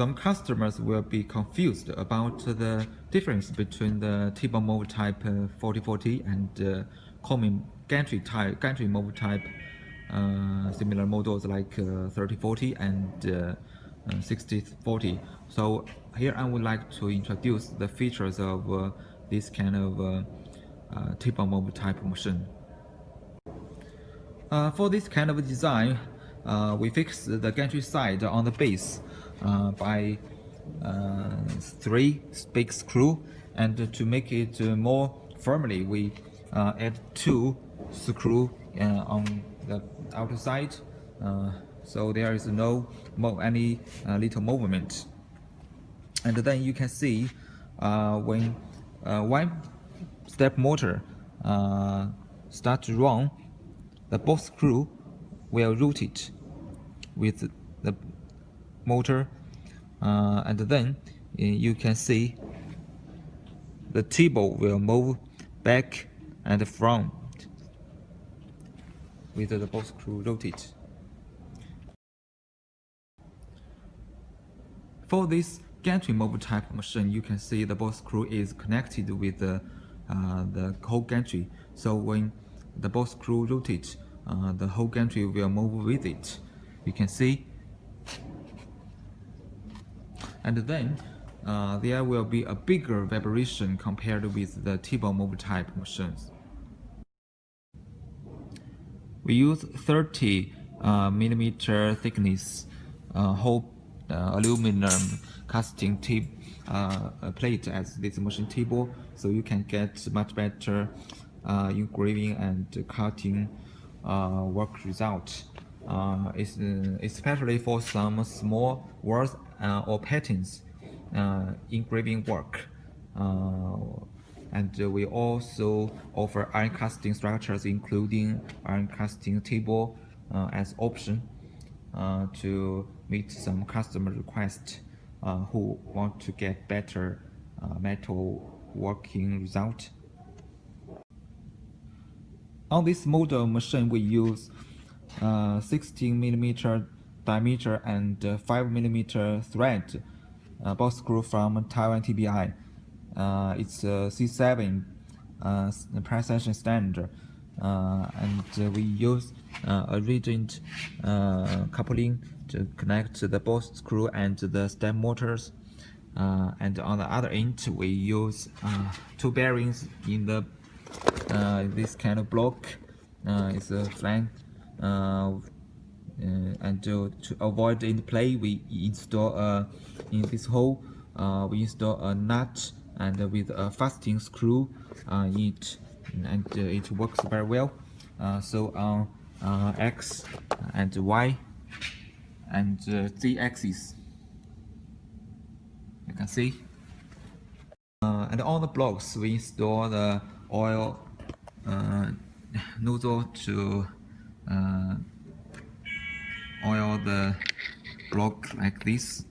some customers will be confused about the difference between the T-bar mold type 4040 and common gantry mold type. Similar models like 3040 and 6040. So here I would like to introduce the features of this kind of T-bar mold type machine. For this kind of design, we fix the gantry side on the base by 3 big screws, and to make it more firmly, we add 2 screws on the outside, so there is any little movement. And then you can see when one step motor starts to run, the both screw will rotate with the motor, and then you can see the T-bar will move back and front with the both screw rotate. For this gantry mold type machine, you can see the both screw is connected with the whole gantry. So when the both screw rotate, the whole gantry will move with it. You can see. And then there will be a bigger vibration compared with the T-bar mold type machines. We use 30 millimeter thickness whole aluminum casting plate as this machine T-bar, so you can get much better engraving and cutting work result. Especially for some small words or patterns engraving work. And we also offer iron casting structures, including iron casting T-bar as option to meet some customer requests who want to get better metal working result. On this model machine, we use 16 millimeter diameter and 5 millimeter thread both screw from Taiwan TBI. It's a C7 precision standard, and we use a rigid coupling to connect the both screw and the step motors. And on the other end, we use 2 bearings in the this kind of block. It's a flank, and to avoid interplay, we install in this hole we install a nut and with a fastening screw in it, and it works very well. So on X and Y and Z axis, you can see. And on the blocks, we install the oil nozzle to oil the block like this.